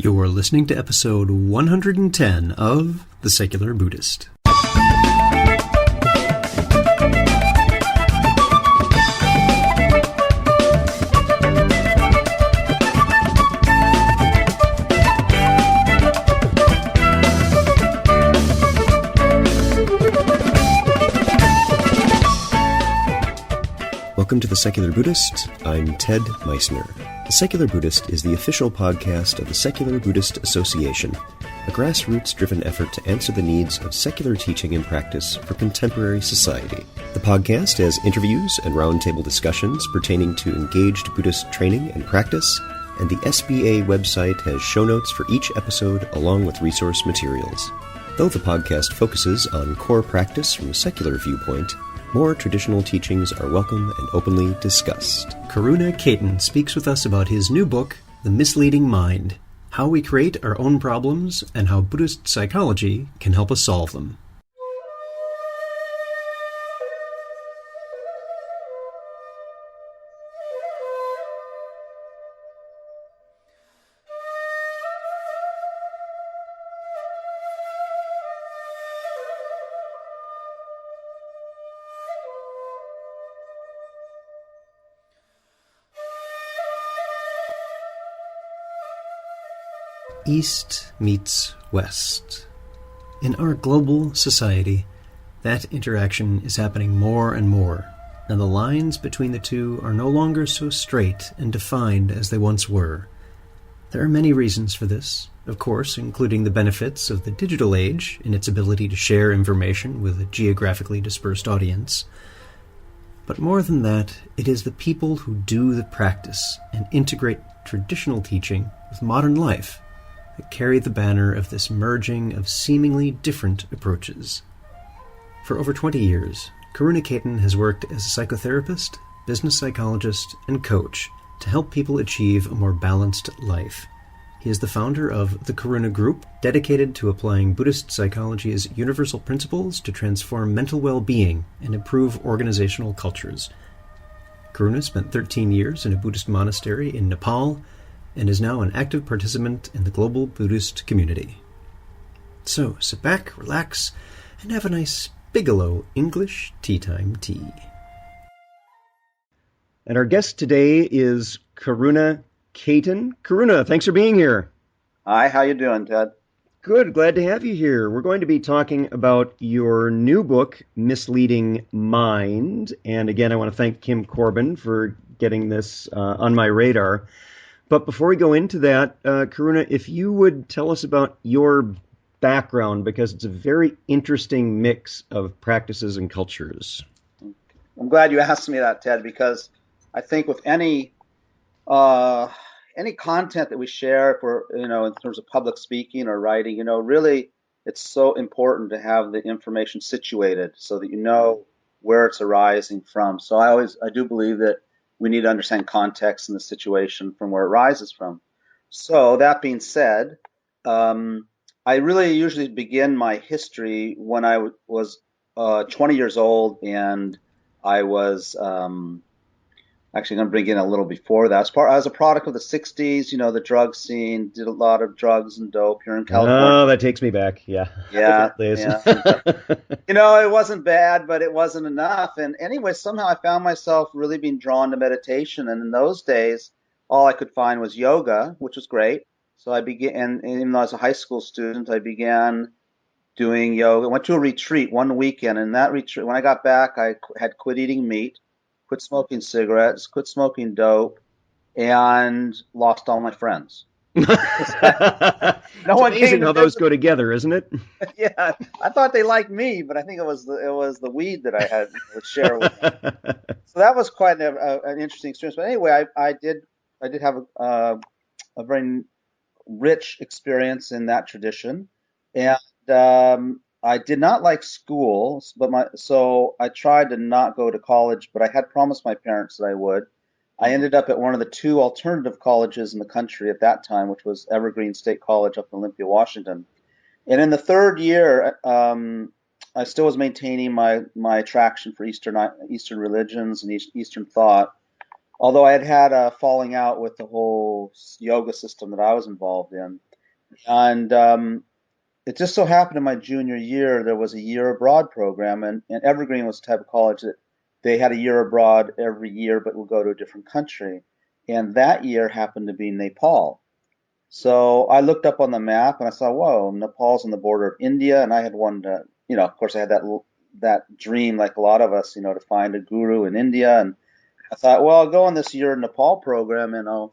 You're listening to episode 110 of The Secular Buddhist. Welcome to The Secular Buddhist. I'm Ted Meissner. The Secular Buddhist is the official podcast of the Secular Buddhist Association, a grassroots-driven effort to answer the needs of secular teaching and practice for contemporary society. The podcast has interviews and roundtable discussions pertaining to engaged Buddhist training and practice, and the SBA website has show notes for each episode along with resource materials. Though the podcast focuses on core practice from a secular viewpoint, more traditional teachings are welcome and openly discussed. Karuna Cayton speaks with us about his new book, The Misleading Mind, How We Create Our Own Problems and How Buddhist Psychology Can Help Us Solve Them. East meets West. In our global society, that interaction is happening more and more, and the lines between the two are no longer so straight and defined as they once were. There are many reasons for this, of course, including the benefits of the digital age in its ability to share information with a geographically dispersed audience. But more than that, it is the people who do the practice and integrate traditional teaching with modern life that carry the banner of this merging of seemingly different approaches. For over 20 years, Karuna Cayton has worked as a psychotherapist, business psychologist, and coach to help people achieve a more balanced life. He is the founder of the Karuna Group, dedicated to applying Buddhist psychology's universal principles to transform mental well-being and improve organizational cultures. Karuna spent 13 years in a Buddhist monastery in Nepal and is now an active participant in the global Buddhist community. So, sit back, relax, and have a nice Bigelow English Tea Time tea. And our guest today is Karuna Cayton. Karuna, thanks for being here. Hi, how you doing, Ted? Good, glad to have you here. We're going to be talking about your new book, Misleading Mind. And again, I want to thank Kim Corbin for getting this on my radar. But before we go into that, Karuna, if you would tell us about your background, because it's a very interesting mix of practices and cultures. I'm glad you asked me that, Ted, because I think with any content that we share for, in terms of public speaking or writing, really it's so important to have the information situated so that you know where it's arising from. So I do believe that we need to understand context and the situation from where it rises from. So that being said, I really usually begin my history when I was 20 years old, and I was actually going to bring in a little before that. I was a product of the 60s, the drug scene, did a lot of drugs and dope here in California. Oh, that takes me back. Yeah. Yeah. It wasn't bad, but it wasn't enough. And anyway, somehow I found myself really being drawn to meditation. And in those days, all I could find was yoga, which was great. So I began, and even though I was a high school student, I began doing yoga. I went to a retreat one weekend. And that retreat, when I got back, I had quit eating meat, quit smoking cigarettes, quit smoking dope, and lost all my friends. It's amazing how those go together, isn't it? Yeah, I thought they liked me, but I think it was the weed that I had would share with me. So that was quite an interesting experience. But anyway, I did have a very rich experience in that tradition, and I did not like school, so I tried to not go to college, but I had promised my parents that I would. I ended up at one of the two alternative colleges in the country at that time, which was Evergreen State College up in Olympia, Washington. And in the third year, I still was maintaining my attraction for Eastern religions and Eastern thought. although I had had a falling out with the whole yoga system that I was involved in. And it just so happened in my junior year, there was a year abroad program, and Evergreen was the type of college that they had a year abroad every year, but would go to a different country. And that year happened to be Nepal. So I looked up on the map and I saw, whoa, Nepal's on the border of India, and I had wanted to, of course, I had that dream, like a lot of us, to find a guru in India, and I thought, well, I'll go on this year Nepal program, and I'll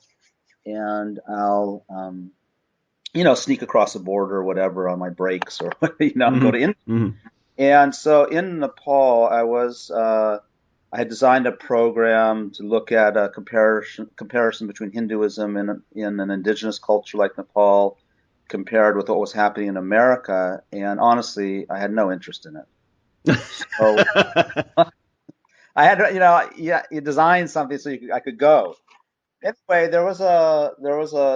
sneak across the border or whatever on my breaks, or go Hmm. to India. Hmm. And so in Nepal, I had designed a program to look at a comparison between Hinduism in an indigenous culture like Nepal, compared with what was happening in America. And honestly, I had no interest in it. So I had to, yeah, you design something so I could go. Anyway, there was a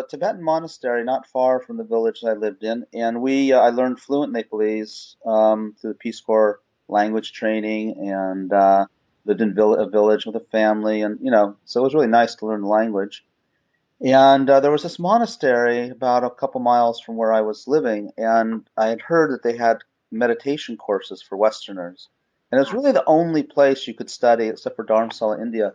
Tibetan monastery not far from the village I lived in, and I learned fluent Nepalese through the Peace Corps language training, and lived in a village with a family, and so it was really nice to learn the language. And there was this monastery about a couple miles from where I was living, and I had heard that they had meditation courses for Westerners, and it was really the only place you could study, except for Dharamsala, India,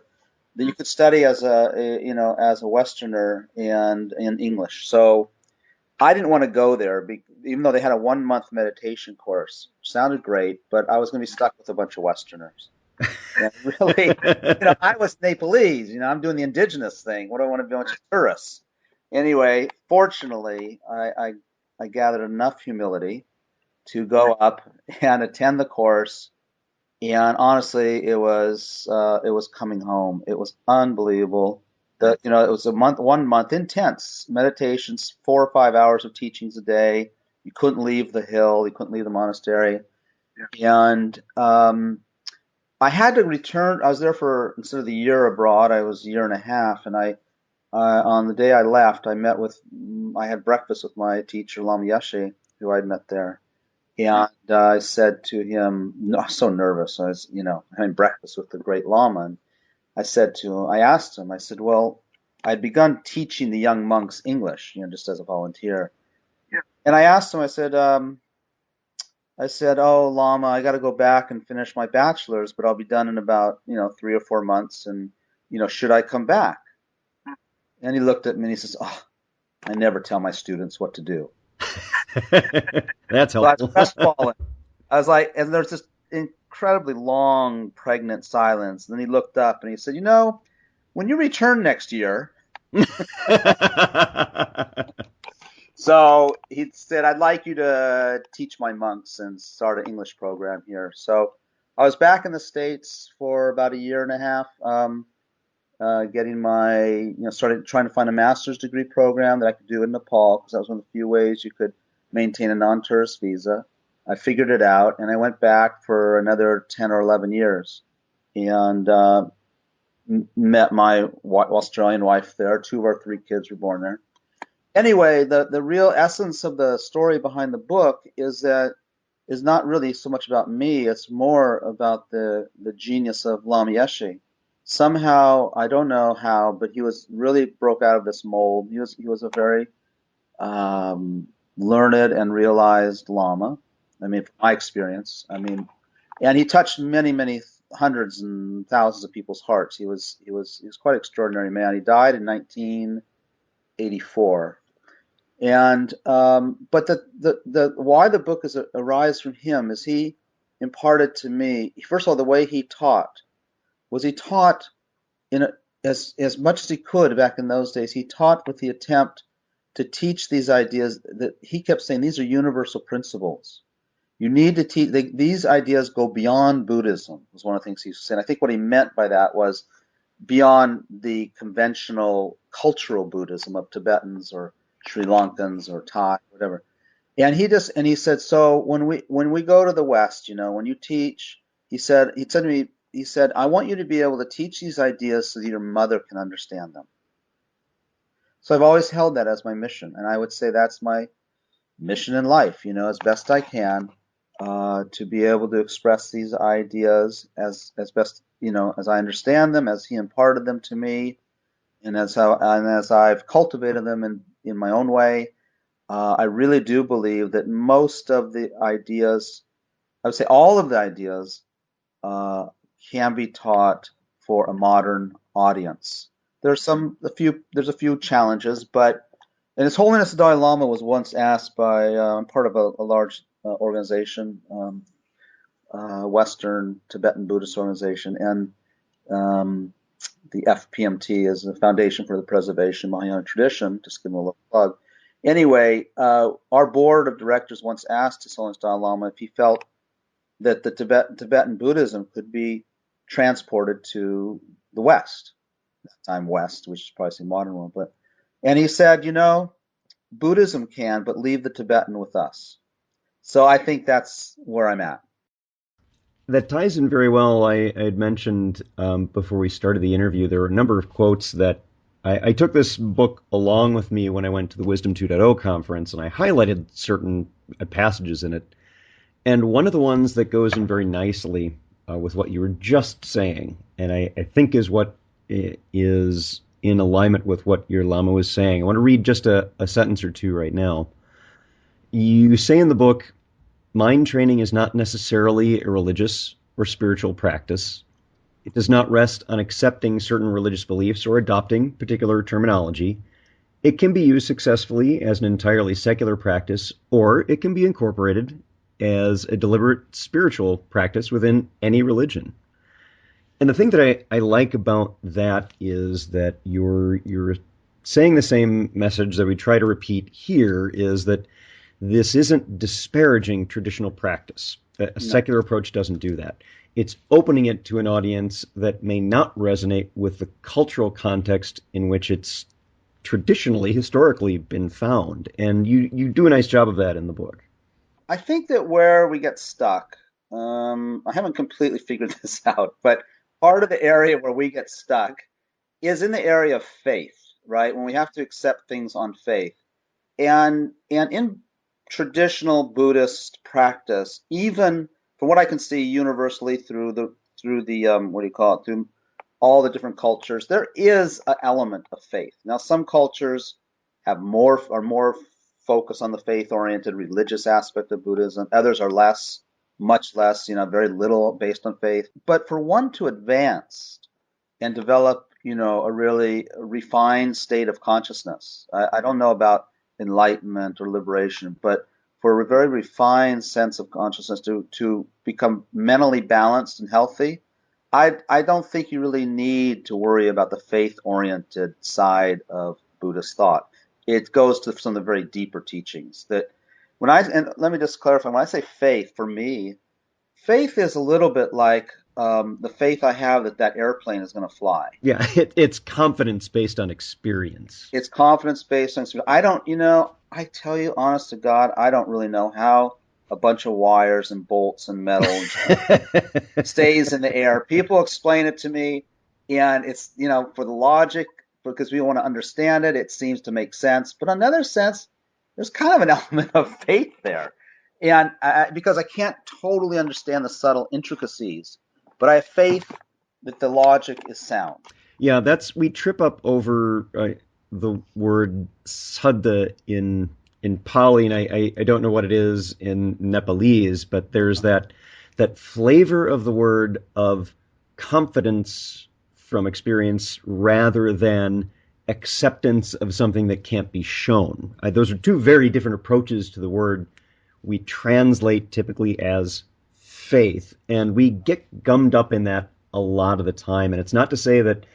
that you could study as a Westerner and in English. So I didn't want to go there, even though they had a 1 month meditation course. Sounded great, but I was going to be stuck with a bunch of Westerners. And really, I was Nepalese. I'm doing the indigenous thing. What do I want to be a bunch of tourists? Anyway, fortunately, I gathered enough humility to go up and attend the course, and honestly, it was coming home. It was unbelievable. It was a month, 1 month intense meditations, 4 or 5 hours of teachings a day. You couldn't leave the hill, you couldn't leave the monastery, and I had to return. I was there for, instead of the year abroad, I was a year and a half, and on the day I left, I had breakfast with my teacher Lama Yeshe, who I'd met there. And I said to him, no, I was so nervous. I was, having breakfast with the great Lama. And I asked him, I said, well, I'd begun teaching the young monks English, just as a volunteer. And I asked him, I said, oh, Lama, I got to go back and finish my bachelor's, but I'll be done in about, 3 or 4 months. And, should I come back? And he looked at me and he says, oh, I never tell my students what to do. That's So I was helpful. crestfallen. I was like, and there's this incredibly long, pregnant silence. And then he looked up and he said, when you return next year, so he said, I'd like you to teach my monks and start an English program here. So I was back in the States for about a year and a half, getting started trying to find a master's degree program that I could do in Nepal, because that was one of the few ways you could maintain a non-tourist visa. I figured it out, and I went back for another 10 or 11 years, and met my Australian wife there. Two of our three kids were born there. Anyway, the real essence of the story behind the book is not really so much about me. It's more about the genius of Lama Yeshe. Somehow, I don't know how, but he was really broke out of this mold. He was a very learned and realized Lama. I mean, from my experience, and he touched many, many hundreds and thousands of people's hearts. He was quite an extraordinary man. He died in 1984. And but the why the book is arise from him is he imparted to me, first of all, the way he taught in as much as he could back in those days. He taught with the attempt to teach these ideas that he kept saying, these are universal principles. You need to teach, these ideas go beyond Buddhism, was one of the things he was saying. I think what he meant by that was beyond the conventional cultural Buddhism of Tibetans or Sri Lankans or Thai, whatever. And he said, so when we go to the West, when you teach, he said to me, he said, I want you to be able to teach these ideas so that your mother can understand them. So I've always held that as my mission, and I would say that's my mission in life, as best I can. to be able to express these ideas as best, as I understand them, as he imparted them to me, and as I've cultivated them in my own way. I really do believe that most of the ideas, I would say all of the ideas, uh, can be taught for a modern audience. There's a few challenges, but and His Holiness the Dalai Lama was once asked by part of a large organization, Western Tibetan Buddhist organization, and um, the FPMT is the Foundation for the Preservation of Mahayana Tradition. Just give them a little plug. Anyway, our board of directors once asked His Holiness Dalai Lama if he felt that the Tibetan Buddhism could be transported to the West. At the time, West, which is probably the modern one, and he said, Buddhism can, but leave the Tibetan with us. So I think that's where I'm at. That ties in very well. I had mentioned before we started the interview, there were a number of quotes that I took this book along with me when I went to the Wisdom 2.0 conference, and I highlighted certain passages in it. And one of the ones that goes in very nicely with what you were just saying, and I think is what is in alignment with what your Lama was saying. I want to read just a sentence or two right now. You say in the book, mind training is not necessarily a religious or spiritual practice. It does not rest on accepting certain religious beliefs or adopting particular terminology. It can be used successfully as an entirely secular practice, or it can be incorporated as a deliberate spiritual practice within any religion. And the thing that I like about that is that you're saying the same message that we try to repeat here, is that this isn't disparaging traditional practice. A secular approach doesn't do that. It's opening it to an audience that may not resonate with the cultural context in which it's traditionally, historically been found. And you do a nice job of that in the book. I think that where we get stuck, I haven't completely figured this out, but part of the area where we get stuck is in the area of faith, right? When we have to accept things on faith. And in traditional Buddhist practice, even from what I can see universally through the what do you call it, through all the different cultures, there is an element of faith. Now, some cultures are more focused on the faith-oriented religious aspect of Buddhism. Others are less, much less, very little based on faith. But for one to advance and develop, a really refined state of consciousness, I don't know about enlightenment or liberation, but for a very refined sense of consciousness to become mentally balanced and healthy, I don't think you really need to worry about the faith-oriented side of Buddhist thought. It goes to some of the very deeper teachings that and let me just clarify, when I say faith, for me, faith is a little bit like the faith I have that airplane is going to fly. Yeah, it's confidence based on experience. It's confidence based on experience. I tell you, honest to God, I don't really know how a bunch of wires and bolts and metal stays in the air. People explain it to me, and it's, for the logic, because we want to understand it, it seems to make sense. But in another sense, there's kind of an element of faith there. And because I can't totally understand the subtle intricacies, but I have faith that the logic is sound. Yeah, we trip up over the word saddha in Pali, and I don't know what it is in Nepalese, but there's that flavor of the word of confidence from experience rather than acceptance of something that can't be shown. Those are two very different approaches to the word we translate typically as faith, and we get gummed up in that a lot of the time. And it's not to say that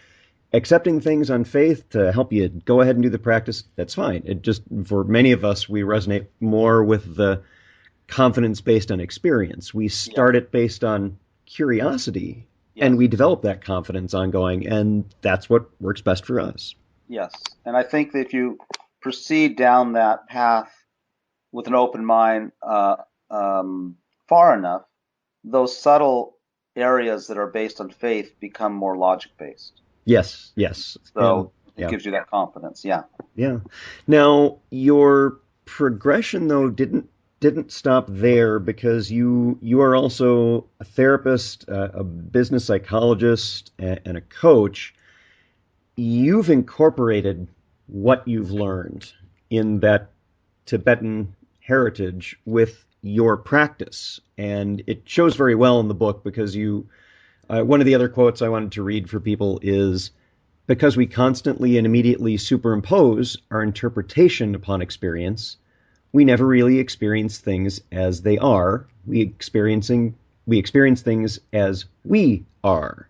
accepting things on faith to help you go ahead and do the practice, that's fine. It just, for many of us, we resonate more with the confidence based on experience. We start it based on curiosity, and we develop that confidence ongoing, and that's what works best for us. Yes, and I think that if you proceed down that path with an open mind far enough, those subtle areas that are based on faith become more logic based. Yes. So it gives you that confidence. Yeah. Yeah. Now, your progression, though, didn't didn't stop there because you are also a therapist, a business psychologist, and a coach. You've incorporated what you've learned in that Tibetan heritage with your practice, and it shows very well in the book because you. One of the other quotes I wanted to read for people is, because we constantly and immediately superimpose our interpretation upon experience, we never really experience things as they are. We experience things as we are.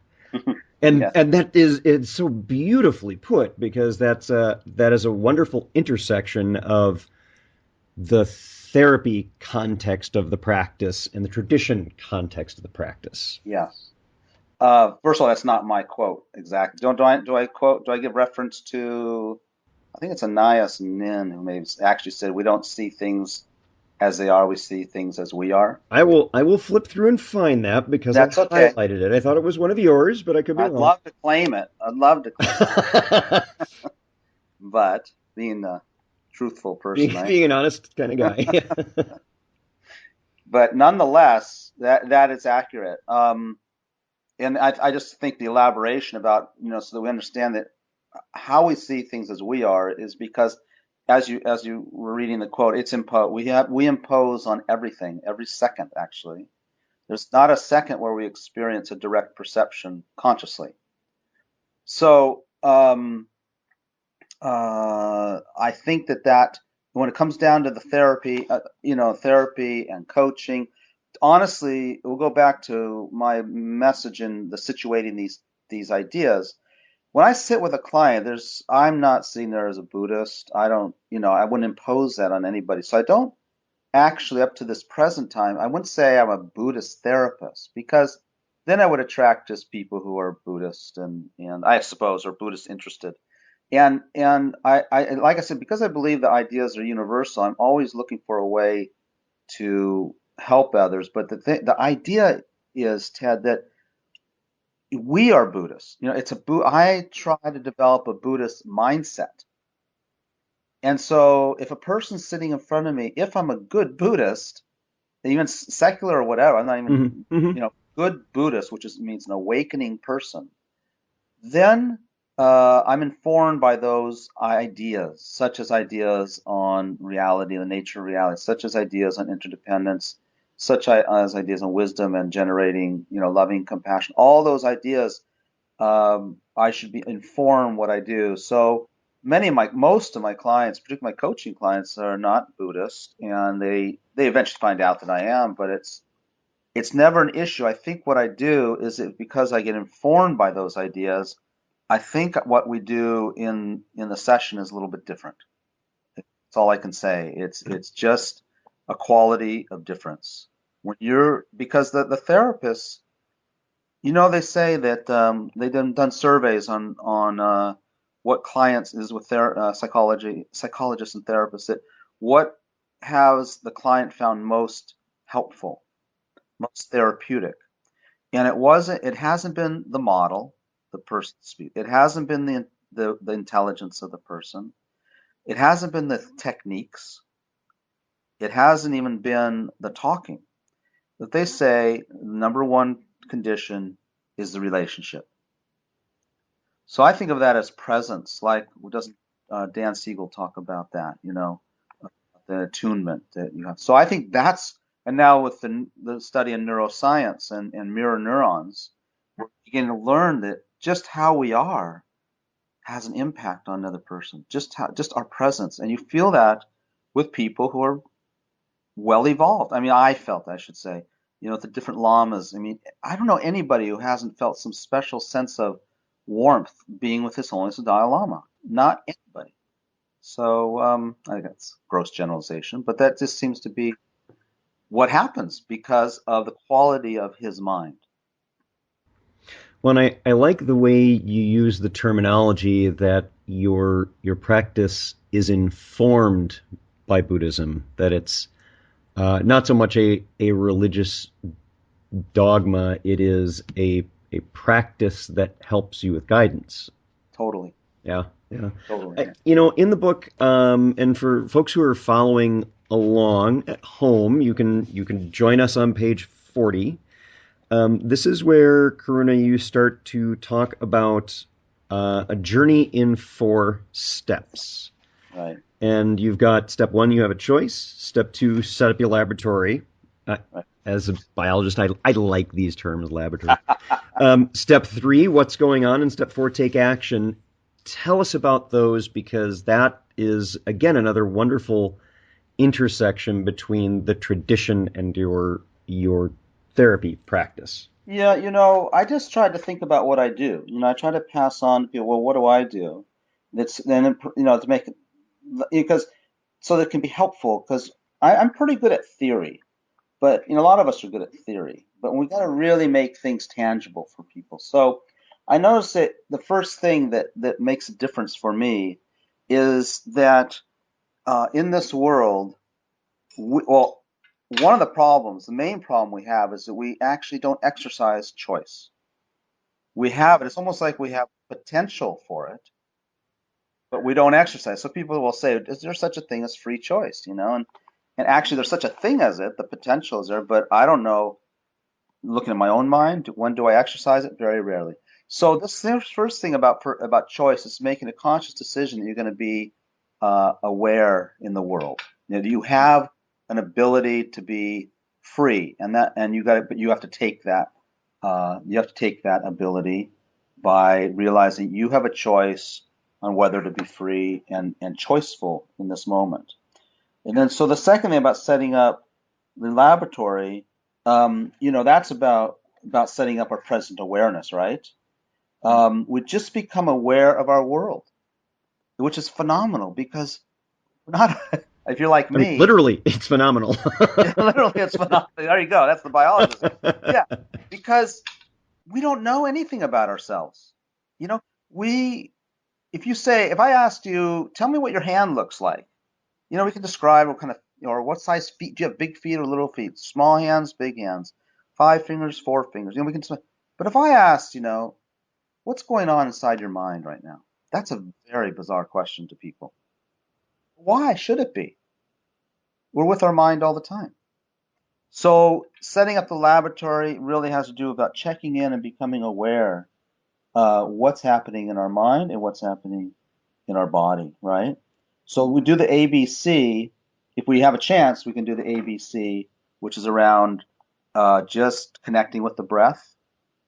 And Yes. and that is it's so beautifully put, because that is a wonderful intersection of the therapy context of the practice and the tradition context of the practice. Yes. First of all, that's not my quote exactly. Do I give reference to? I think it's Anais Nin who maybe actually said we don't see things as they are, we see things as we are. I will flip through and find that because I That's okay. highlighted it. I thought it was one of yours, but I could be I'd wrong. love to claim it. I'd love to claim it. But being a truthful person, Being an honest kind of guy. but nonetheless, that is accurate. And I just think the elaboration about, so that we understand that how we see things as we are is because, as you were reading the quote, we impose on everything every second. Actually, there's not a second where we experience a direct perception consciously. So I think that when it comes down to the therapy, therapy and coaching, honestly, we'll go back to my message in the situating these ideas. When I sit with a client, I'm not sitting there as a Buddhist. I don't, I wouldn't impose that on anybody. So I don't actually, up to this present time, I wouldn't say I'm a Buddhist therapist, because then I would attract just people who are Buddhist and I suppose are Buddhist interested. And I like I said, because I believe the ideas are universal, I'm always looking for a way to help others. But the idea is, Ted, that we are Buddhists. I try to develop a Buddhist mindset. And so if a person's sitting in front of me, if I'm a good Buddhist, even secular or whatever, I'm not even, Hmm. Hmm. good Buddhist, which means an awakening person, then I'm informed by those ideas, such as ideas on reality, the nature of reality, such as ideas on interdependence, such as ideas on wisdom and generating, loving compassion. All those ideas, I should be informed what I do. So most of my clients, particularly my coaching clients, are not Buddhist, and they eventually find out that I am, but it's never an issue. I think what I do is because I get informed by those ideas, I think what we do in the session is a little bit different. That's all I can say. It's just a quality of difference. Because the therapists, they say that they've done surveys on what clients is with their psychologists and therapists, that what has the client found most helpful, most therapeutic. And it hasn't been the model, the person speak. It hasn't been the intelligence of the person. It hasn't been the techniques. It hasn't even been the talking. That they say number one condition is the relationship. So I think of that as presence. Like, doesn't Dan Siegel talk about that? The attunement that you have. So I think and now with the study in neuroscience and mirror neurons, we're beginning to learn that just how we are has an impact on another person. Just our presence, and you feel that with people who are well evolved. I mean, I felt, I should say, the different lamas. I mean, I don't know anybody who hasn't felt some special sense of warmth being with His Holiness the Dalai Lama. Not anybody. So I think that's gross generalization, but that just seems to be what happens because of the quality of his mind. Well, I like the way you use the terminology that your practice is informed by Buddhism, that it's not so much a religious dogma, it is a practice that helps you with guidance. Totally. Yeah, yeah. Totally. Yeah. In the book, and for folks who are following along at home, you can join us on page 40. This is where, Karuna, you start to talk about a journey in 4 steps. Right. And you've got step 1, you have a choice. Step 2, set up your laboratory. Uh, Right. as a biologist, I like these terms, laboratory. Step 3, what's going on? And step 4, take action. Tell us about those, because that is, again, another wonderful intersection between the tradition and your therapy practice. Yeah, I just tried to think about what I do. I try to pass on to people, well, what do I do? That's then, to make it, because so that it can be helpful, because I'm pretty good at theory, but a lot of us are good at theory, but we got to really make things tangible for people. So I noticed that the first thing that makes a difference for me is that in this world, well, one of the problems, the main problem we have is that we actually don't exercise choice. We have it. It's almost like we have potential for it, but we don't exercise. So people will say, "Is there such a thing as free choice?" And actually, there's such a thing as it. The potential is there, but I don't know. Looking at my own mind, when do I exercise it? Very rarely. So this first thing about choice is making a conscious decision that you're going to be aware in the world. You have an ability to be free, and but you have to take that. You have to take that ability by realizing you have a choice on whether to be free and choiceful in this moment. And then, so the second thing about setting up the laboratory, that's about setting up our present awareness, right? We just become aware of our world, which is phenomenal because we're not. If you're like I mean, me, literally, it's phenomenal. literally, it's phenomenal. There you go. That's the biologist. Yeah, because we don't know anything about ourselves. You know, we. If I asked you, tell me what your hand looks like. We can describe what kind of, or what size feet. Do you have big feet or little feet? Small hands, big hands, 5 fingers, 4 fingers. We can. But if I asked, what's going on inside your mind right now? That's a very bizarre question to people. Why should it be? We're with our mind all the time. So setting up the laboratory really has to do about checking in and becoming aware what's happening in our mind and what's happening in our body, right? So we do the ABC. If we have a chance, we can do the ABC, which is around just connecting with the breath.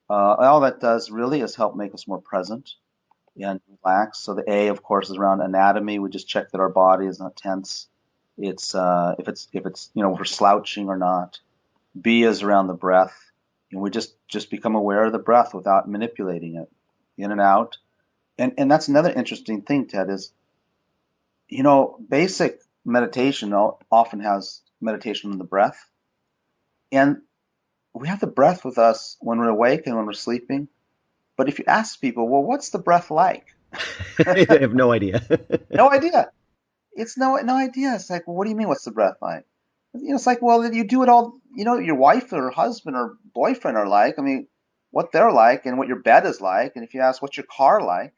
All that does really is help make us more present and relax. So the A, of course, is around anatomy. We just check that our body is not tense. It's if it's if we're slouching or not. B is around the breath, and we just become aware of the breath without manipulating it, in and out. And that's another interesting thing, Ted, is basic meditation often has meditation on the breath, and we have the breath with us when we're awake and when we're sleeping. But if you ask people, well, what's the breath like? I have no idea. No idea. It's no idea. It's like, well, what do you mean? What's the breath like? It's like, well, you do it all. Your wife or husband or boyfriend are like. I mean, what they're like and what your bed is like. And if you ask what's your car like,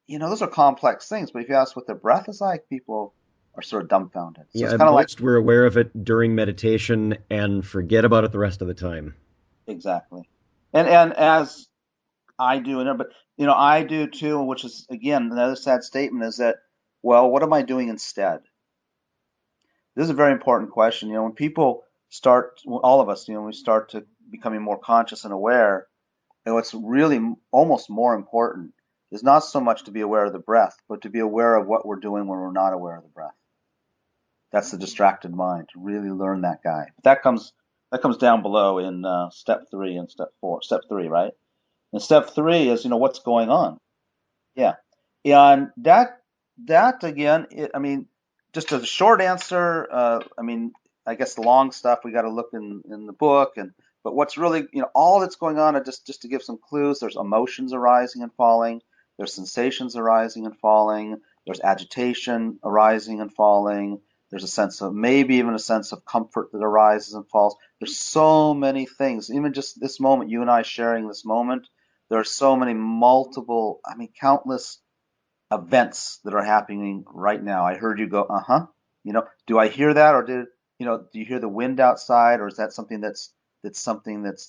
those are complex things. But if you ask what their breath is like, people are sort of dumbfounded. So Yeah, it's at kind of like, most we're aware of it during meditation and forget about it the rest of the time. exactly. And as I do, but I do too, which is again another sad statement is that, well, what am I doing instead? This is a very important question. When people start, all of us, we start to becoming more conscious and aware, and what's really almost more important is not so much to be aware of the breath, but to be aware of what we're doing when we're not aware of the breath. That's the distracted mind. To really learn that guy. That comes down below in step 3 and step 4. Step 3, right? And step 3 is what's going on. Yeah, and that again, I mean, just as a short answer, I mean, I guess the long stuff we got to look in the book, but what's really all that's going on, just to give some clues, there's emotions arising and falling, there's sensations arising and falling, there's agitation arising and falling, there's a sense of maybe even a sense of comfort that arises and falls. There's so many things, even just this moment, you and I sharing this moment. There are so many multiple, I mean, countless events that are happening right now. I heard you go, uh-huh. Do I hear that, or do you hear the wind outside, or is that something that's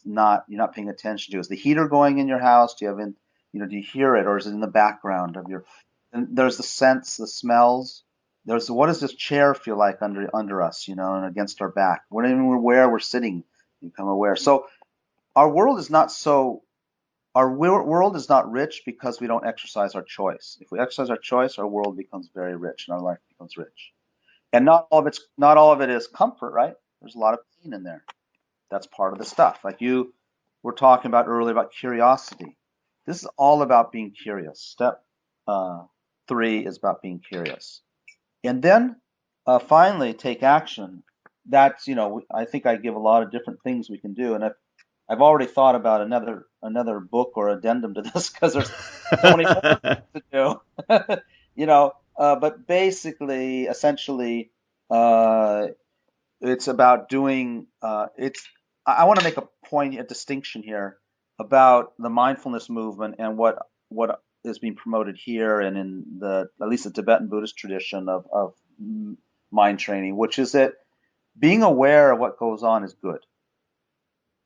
not you're not paying attention to? Is the heater going in your house? Do you have do you hear it, or is it in the background of your? And there's the scents, the smells. There's what does this chair feel like under us, and against our back? When we're where we're sitting, you become aware. So our world is not so. World is not rich because we don't exercise our choice. If we exercise our choice, our world becomes very rich and our life becomes rich. And not all of it is comfort, right? There's a lot of pain in there. That's part of the stuff. Like you were talking about earlier about curiosity. This is all about being curious. Step 3 is about being curious. And then finally take action. That's, I think I give a lot of different things we can do. And I've already thought about another book or addendum to this because there's so many more things to do. But basically, essentially, uh, it's about doing. It's. I want to make a distinction here about the mindfulness movement and what is being promoted here and in at least the Tibetan Buddhist tradition of mind training, which is that being aware of what goes on is good.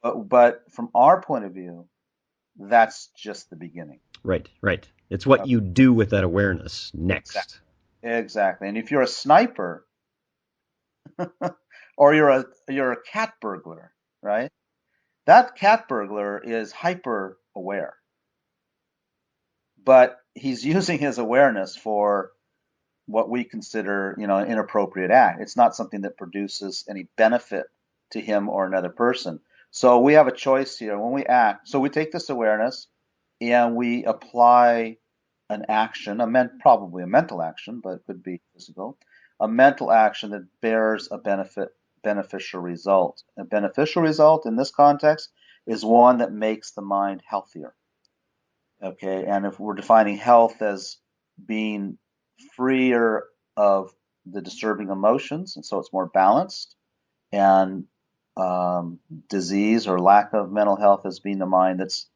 But from our point of view, that's just the beginning. Right. It's what you do with that awareness next. Exactly. And if you're a sniper or you're a cat burglar, right? That cat burglar is hyper aware. But he's using his awareness for what we consider, an inappropriate act. It's not something that produces any benefit to him or another person. So we have a choice here when we act. So we take this awareness and we apply an action, probably a mental action, but it could be physical, a mental action that bears a beneficial result. A beneficial result in this context is one that makes the mind healthier. Okay, and if we're defining health as being freer of the disturbing emotions, and so it's more balanced, and disease or lack of mental health as being the mind that's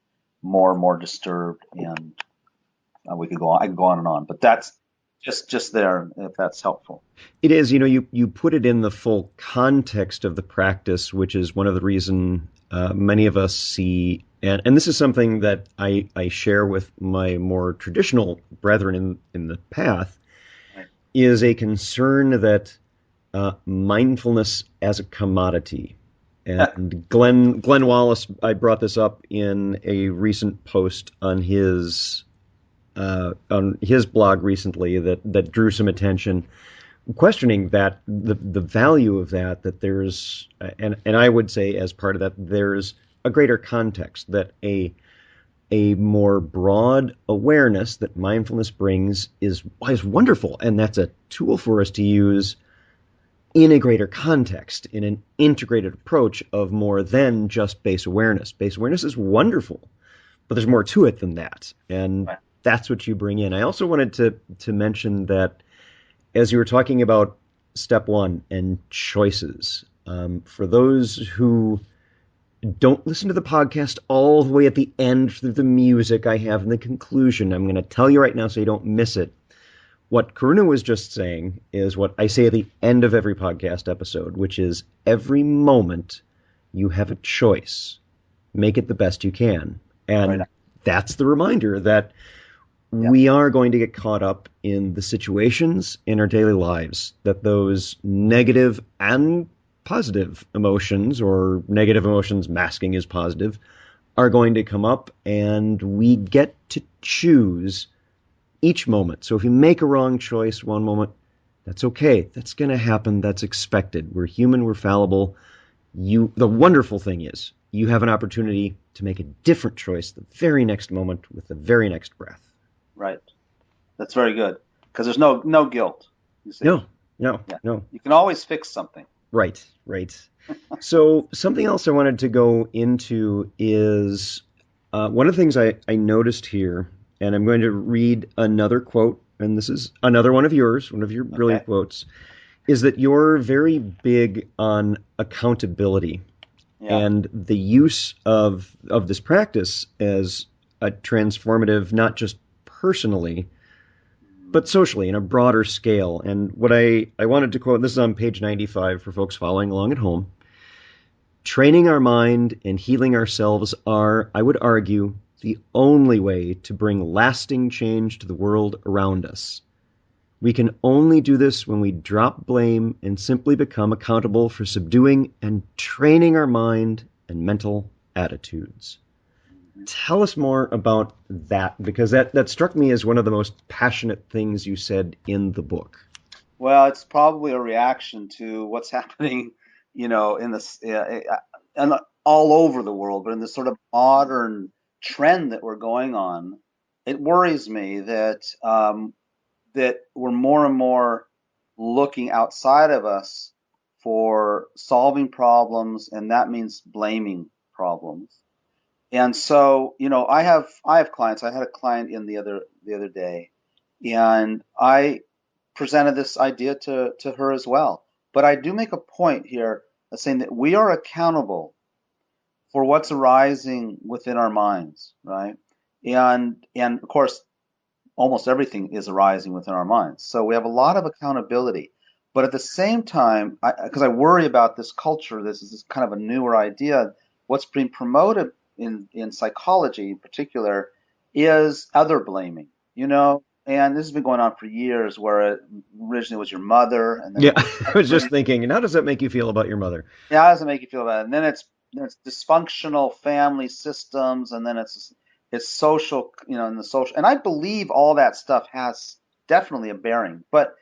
more and more disturbed, and we could go on. I could go on and on, but that's just there if that's helpful. It is. You put it in the full context of the practice, which is one of the reason many of us see, and this is something that I share with my more traditional brethren in the path, right, is a concern that mindfulness as a commodity. And Glenn Wallace, I brought this up in a recent post on his blog recently that drew some attention, questioning that the value of that there's and I would say as part of that there's a greater context, that a more broad awareness that mindfulness brings is wonderful, and that's a tool for us to use in a greater context, in an integrated approach of more than just base awareness. Base awareness is wonderful, but there's more to it than that, and that's what you bring in. I also wanted to mention that as you were talking about step 1 and choices, for those who don't listen to the podcast all the way at the end through the music I have in the conclusion, I'm going to tell you right now so you don't miss it. What Karuna was just saying is what I say at the end of every podcast episode, which is every moment you have a choice. Make it the best you can. And that's the reminder that we are going to get caught up in the situations in our daily lives, that those negative and positive emotions, or negative emotions masking as positive, are going to come up, and we get to choose each moment. So if you make a wrong choice one moment, that's okay. That's going to happen. That's expected. We're human. We're fallible. The wonderful thing is you have an opportunity to make a different choice the very next moment with the very next breath. Right. That's very good, because there's no guilt. You see. No. You can always fix something. Right. So something else I wanted to go into is one of the things I noticed here. And I'm going to read another quote, and this is another one of your brilliant quotes, is that you're very big on accountability and the use of this practice as a transformative, not just personally, but socially in a broader scale. And what I wanted to quote, this is on page 95 for folks following along at home. Training our mind and healing ourselves are, I would argue, the only way to bring lasting change to the world around us. We can only do this when we drop blame and simply become accountable for subduing and training our mind and mental attitudes. Tell us more about that, because that struck me as one of the most passionate things you said in the book. Well, it's probably a reaction to what's happening, in this and all over the world, but in this sort of modern trend that we're going on. It worries me that we're more and more looking outside of us for solving problems, and that means blaming problems. And so, I have clients. I had a client in the other day, and I presented this idea to her as well. But I do make a point here of saying that we are accountable for what's arising within our minds, right? And of course, almost everything is arising within our minds. So we have a lot of accountability. But at the same time, because I worry about this culture, this is kind of a newer idea. What's being promoted in psychology in particular is other blaming, and this has been going on for years, where it originally was your mother, and then Yeah, it was I was just thinking, and how does that make you feel about your mother? yeah, how does it make you feel about it? And then it's dysfunctional family systems, and then it's social, and the social. And I believe all that stuff has definitely a bearing, but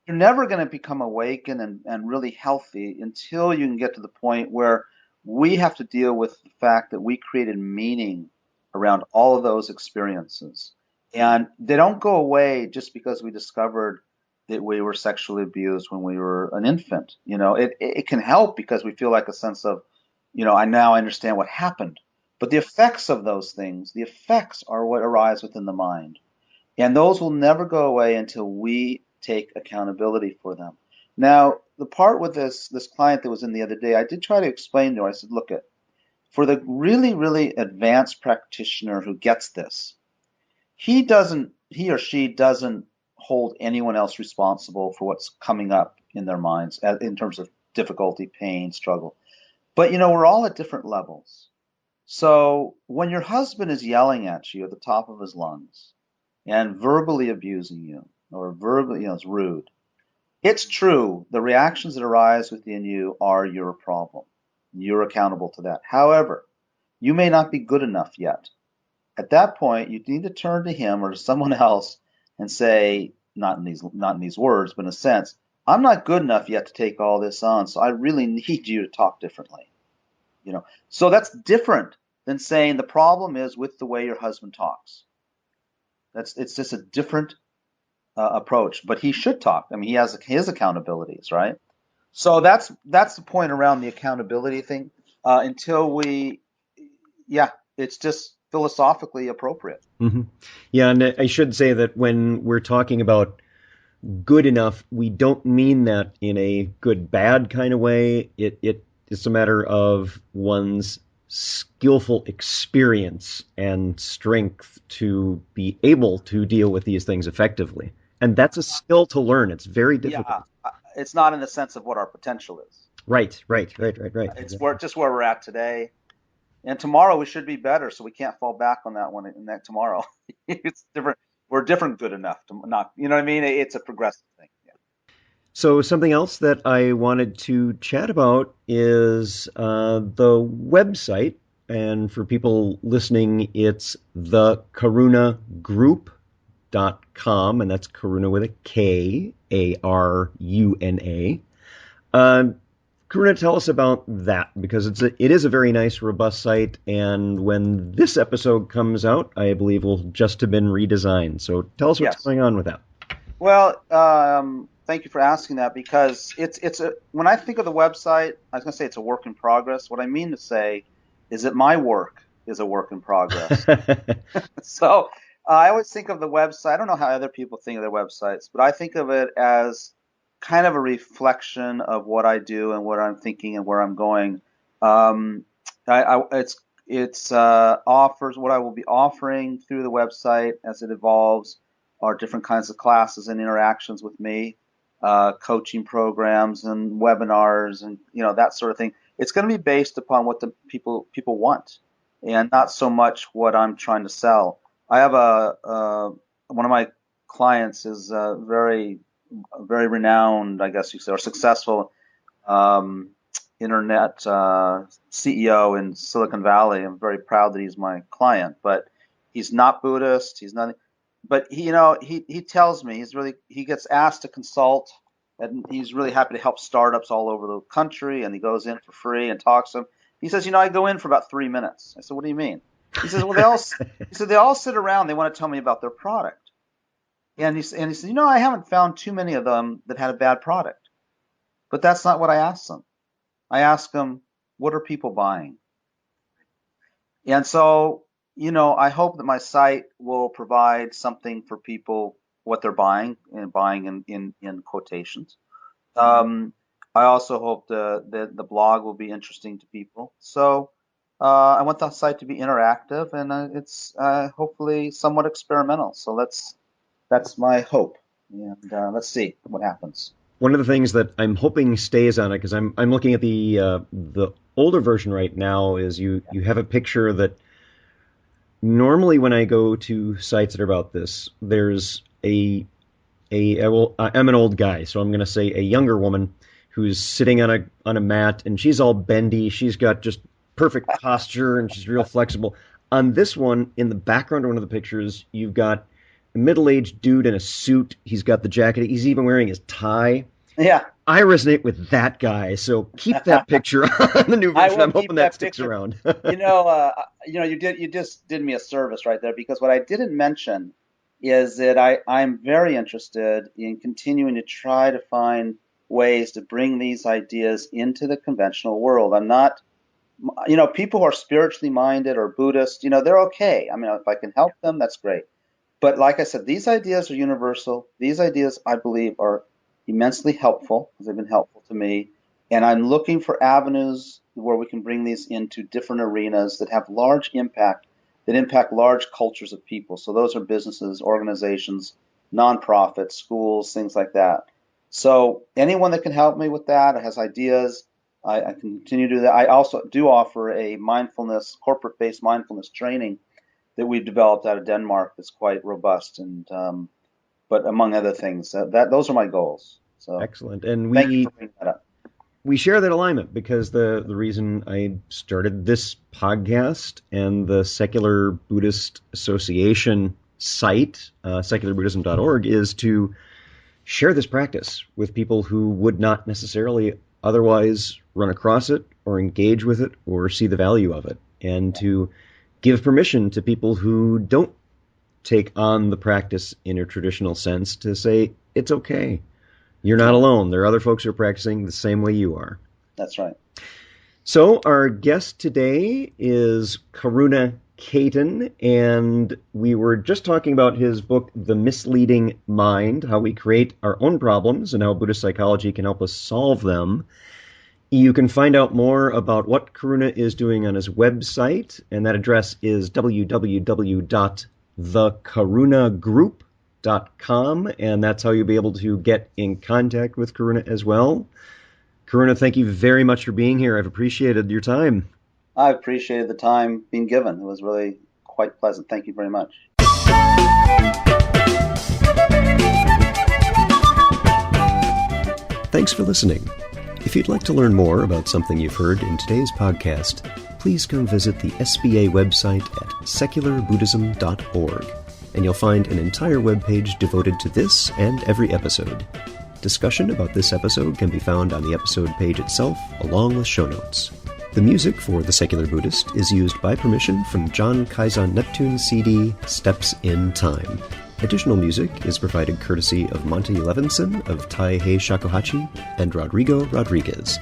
you're never going to become awakened and really healthy until you can get to the point where we have to deal with the fact that we created meaning around all of those experiences. And they don't go away just because we discovered that we were sexually abused when we were an infant. It can help because we feel like a sense of, I now understand what happened. But the effects of those things, the effects are what arise within the mind. And those will never go away until we take accountability for them. Now, the part with this client that was in the other day, I did try to explain to her. I said, look, for the really, really advanced practitioner who gets this, he or she doesn't hold anyone else responsible for what's coming up in their minds in terms of difficulty, pain, struggle. But we're all at different levels. So when your husband is yelling at you at the top of his lungs and verbally abusing you, or verbally, it's rude, it's true. The reactions that arise within you are your problem. You're accountable to that. However, you may not be good enough yet. At that point, you need to turn to him or to someone else and say, not in these words, but in a sense, I'm not good enough yet to take all this on, so I really need you to talk differently. So that's different than saying the problem is with the way your husband talks. It's just a different approach, but he should talk. I mean, he has his accountabilities, right? So that's the point around the accountability thing. Until we, yeah, it's just philosophically appropriate. Hmm. Yeah, and I should say that when we're talking about good enough, we don't mean that in a good bad kind of way. It's a matter of one's skillful experience and strength to be able to deal with these things effectively. And that's a skill to learn. It's very Yeah, difficult. it's not in the sense of what our potential is. Right, right, right, right, right. It's where we're at today, and tomorrow we should be better. So we can't fall back on that one in that tomorrow. It's different. We're different good enough to not. You know what I mean? It's a progressive thing. Yeah. So something else that I wanted to chat about is the website. And for people listening, it's thekarunagroup.com, and that's Karuna with a K, Aruna. Uh, Karuna, tell us about that, because it is a very nice, robust site, and when this episode comes out, I believe will just have been redesigned. So tell us what's Yes. going on with that. Well, thank you for asking that, because when I think of the website, I was going to say it's a work in progress. What I mean to say is that my work is a work in progress. So I always think of the website. I don't know how other people think of their websites, but I think of it as kind of a reflection of what I do and what I'm thinking and where I'm going. Um, it's offers what I will be offering through the website as it evolves. are different kinds of classes and interactions with me, coaching programs and webinars and that sort of thing. It's going to be based upon what the people want, and not so much what I'm trying to sell. I have one of my clients is very renowned, I guess you could say, or successful internet CEO in Silicon Valley. I'm very proud that he's my client, but he's not Buddhist. He's not. But he tells me he gets asked to consult, and he's really happy to help startups all over the country. And he goes in for free and talks to them. He says, I go in for about 3 minutes. I said, what do you mean? He says, well, they all sit around. They want to tell me about their product. And he said, I haven't found too many of them that had a bad product. But that's not what I asked them. I asked them, what are people buying? And so, I hope that my site will provide something for people, what they're buying, and buying in quotations. I also hope that the blog will be interesting to people. So I want the site to be interactive, and it's hopefully somewhat experimental. So that's my hope, and let's see what happens. One of the things that I'm hoping stays on it, because I'm looking at the older version right now, is you have a picture that normally when I go to sites that are about this, there's I'm an old guy, so I'm going to say a younger woman who's sitting on a mat, and she's all bendy. She's got just perfect posture, and she's real flexible. On this one, in the background of one of the pictures, you've got a middle-aged dude in a suit. He's got the jacket. He's even wearing his tie. Yeah. I resonate with that guy, so keep that picture on the new version. I'm hoping that sticks around. You just did me a service right there, because what I didn't mention is that I'm very interested in continuing to try to find ways to bring these ideas into the conventional world. I'm not, people who are spiritually minded or Buddhist, they're okay. I mean, if I can help them, that's great. But like I said, these ideas are universal. These ideas, I believe, are immensely helpful, because they've been helpful to me. And I'm looking for avenues where we can bring these into different arenas that have large impact, that impact large cultures of people. So those are businesses, organizations, nonprofits, schools, things like that. So anyone that can help me with that, or has ideas, I can continue to do that. I also do offer a corporate-based mindfulness training that we've developed out of Denmark that's quite robust, and but among other things, those are my goals. So excellent, and thank you for bringing that up. We share that alignment, because the reason I started this podcast and the Secular Buddhist Association site, secularbuddhism.org, is to share this practice with people who would not necessarily otherwise run across it or engage with it or see the value of it, and to give permission to people who don't take on the practice in a traditional sense to say, it's okay. You're not alone. There are other folks who are practicing the same way you are. That's right. So our guest today is Karuna Cayton, and we were just talking about his book, The Misleading Mind, how we create our own problems and how Buddhist psychology can help us solve them. You can find out more about what Karuna is doing on his website, and that address is www.thekarunagroup.com, and that's how you'll be able to get in contact with Karuna as well. Karuna, thank you very much for being here. I've appreciated your time. I appreciated the time being given. It was really quite pleasant. Thank you very much. Thanks for listening. If you'd like to learn more about something you've heard in today's podcast, please come visit the SBA website at secularbuddhism.org, and you'll find an entire webpage devoted to this and every episode. Discussion about this episode can be found on the episode page itself, along with show notes. The music for The Secular Buddhist is used by permission from John Cayton Neptune's CD, Steps in Time. Additional music is provided courtesy of Monty Levinson of Taihei Shakuhachi and Rodrigo Rodriguez.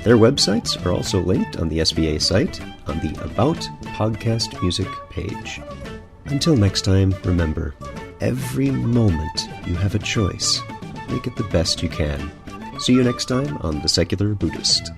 Their websites are also linked on the SBA site on the About Podcast Music page. Until next time, remember, every moment you have a choice. Make it the best you can. See you next time on The Secular Buddhist.